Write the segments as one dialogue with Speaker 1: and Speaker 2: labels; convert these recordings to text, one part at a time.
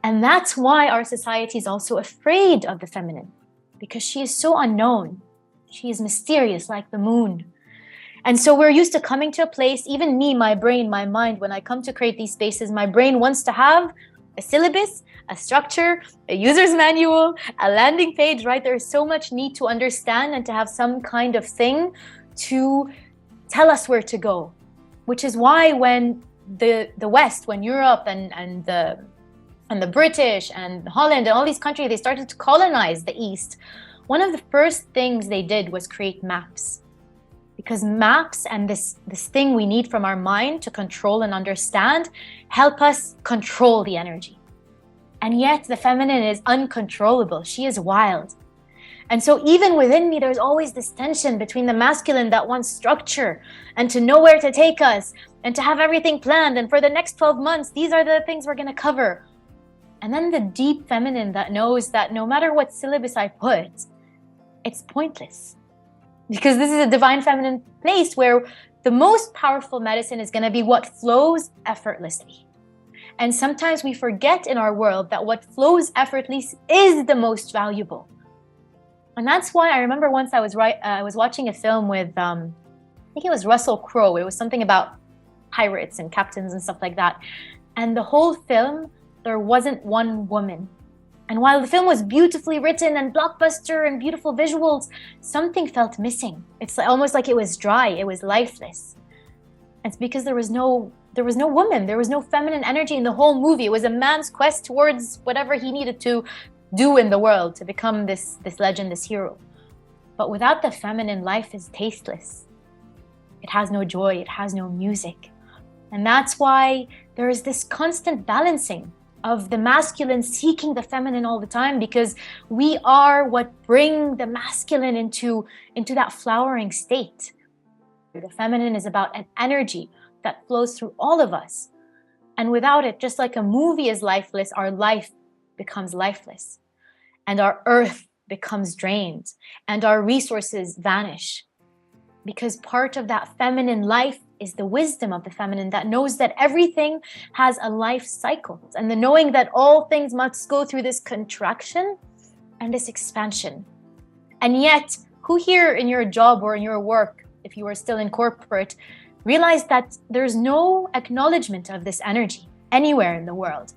Speaker 1: And that's why our society is also afraid of the feminine, because she is so unknown. She is mysterious like the moon. And so we're used to coming to a place, even me, my brain, my mind, when I come to create these spaces, my brain wants to have a syllabus, a structure, a user's manual, a landing page, right? There's so much need to understand and to have some kind of thing to tell us where to go. Which is why when the West, when Europe and the British and Holland and all these countries, they started to colonize the East, one of the first things they did was create maps. Because maps and this thing we need from our mind to control and understand help us control the energy. And yet the feminine is uncontrollable. She is wild. And so even within me, there's always this tension between the masculine that wants structure and to know where to take us and to have everything planned. And for the next 12 months, these are the things we're going to cover. And then the deep feminine that knows that no matter what syllabus I put, it's pointless. Because this is a divine feminine place where the most powerful medicine is going to be what flows effortlessly. And sometimes we forget in our world that what flows effortlessly is the most valuable. And that's why I remember once I was watching a film with, I think it was Russell Crowe. It was something about pirates and captains and stuff like that. And the whole film, there wasn't one woman. And while the film was beautifully written and blockbuster and beautiful visuals, something felt missing. It's almost like it was dry, it was lifeless. It's because there was no woman, there was no feminine energy in the whole movie. It was a man's quest towards whatever he needed to do in the world to become this legend, this hero. But without the feminine, life is tasteless. It has no joy, it has no music. And that's why there is this constant balancing of the masculine seeking the feminine all the time, because we are what bring the masculine into that flowering state. The feminine is about an energy that flows through all of us. And without it, just like a movie is lifeless, our life becomes lifeless. And our earth becomes drained. And our resources vanish. Because part of that feminine life is the wisdom of the feminine that knows that everything has a life cycle, and the knowing that all things must go through this contraction and this expansion. And yet, who here in your job or in your work, if you are still in corporate, realize that there's no acknowledgement of this energy anywhere in the world?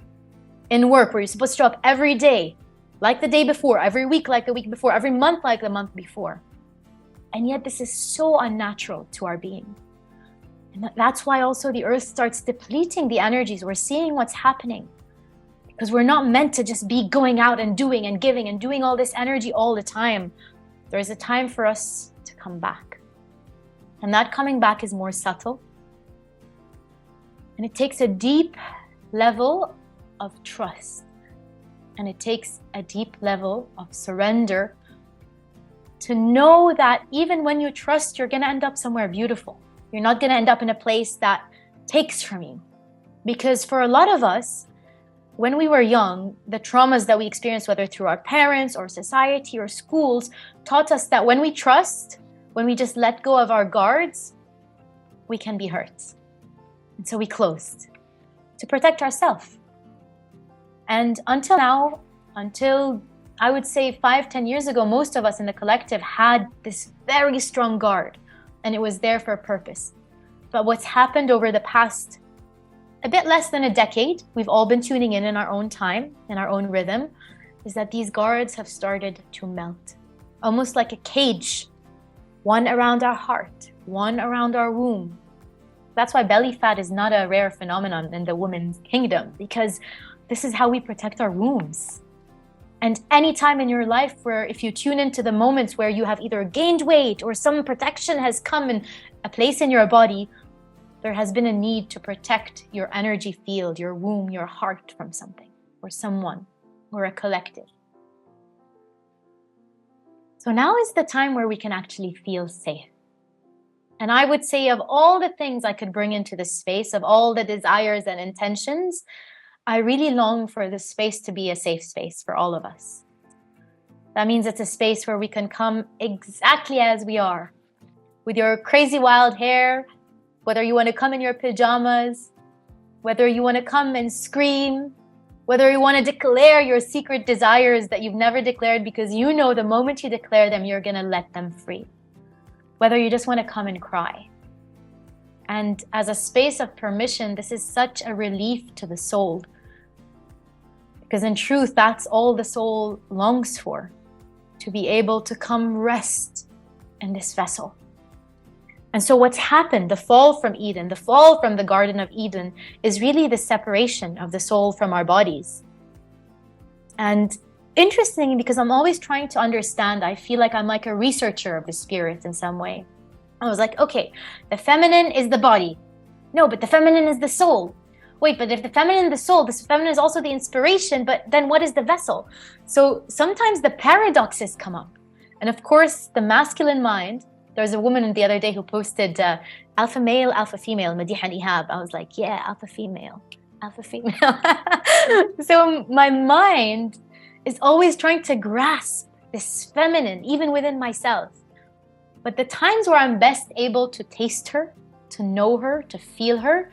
Speaker 1: In work, where you're supposed to show up every day like the day before, every week like the week before, every month like the month before. And yet this is so unnatural to our being. And that's why also the earth starts depleting the energies. We're seeing what's happening. Because we're not meant to just be going out and doing and giving and doing all this energy all the time. There's a time for us to come back. And that coming back is more subtle. And it takes a deep level of trust. And it takes a deep level of surrender to know that even when you trust, you're going to end up somewhere beautiful. You're not going to end up in a place that takes from you. Because for a lot of us, when we were young, the traumas that we experienced, whether through our parents or society or schools, taught us that when we trust, when we just let go of our guards, we can be hurt. And so we closed to protect ourselves. And until now, until I would say 5-10 years ago, most of us in the collective had this very strong guard, and it was there for a purpose. But what's happened over the past a bit less than a decade, we've all been tuning in our own time, in our own rhythm, is that these guards have started to melt. Almost like a cage, one around our heart, one around our womb. That's why belly fat is not a rare phenomenon in the women's kingdom, because this is how we protect our wombs. And any time in your life where if you tune into the moments where you have either gained weight or some protection has come in a place in your body, there has been a need to protect your energy field, your womb, your heart from something or someone or a collective. So now is the time where we can actually feel safe. And I would say of all the things I could bring into this space, of all the desires and intentions, I really long for this space to be a safe space for all of us. That means it's a space where we can come exactly as we are, with your crazy wild hair, whether you want to come in your pajamas, whether you want to come and scream, Whether you want to declare your secret desires that you've never declared because you know the moment you declare them, you're going to let them free. Whether you just want to come and cry. And as a space of permission, this is such a relief to the soul. Because in truth, that's all the soul longs for. To be able to come rest in this vessel. And so what's happened, the fall from Eden, the fall from the Garden of Eden, is really the separation of the soul from our bodies. And interesting, because I'm always trying to understand, I feel like I'm like a researcher of the spirit in some way. I was like, okay, the feminine is the body. No, but the feminine is the soul. Wait, but if the feminine is the soul, this feminine is also the inspiration, but then what is the vessel? So sometimes the paradoxes come up. And of course, the masculine mind, there was a woman the other day who posted alpha male, alpha female, Madiha and Ihab. I was like, yeah, alpha female, alpha female. So my mind is always trying to grasp this feminine, even within myself. But the times where I'm best able to taste her, to know her, to feel her,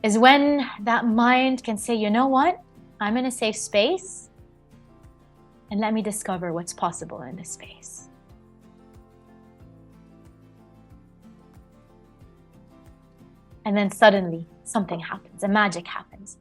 Speaker 1: is when that mind can say, you know what? I'm in a safe space, and let me discover what's possible in this space. And then suddenly something happens, a magic happens.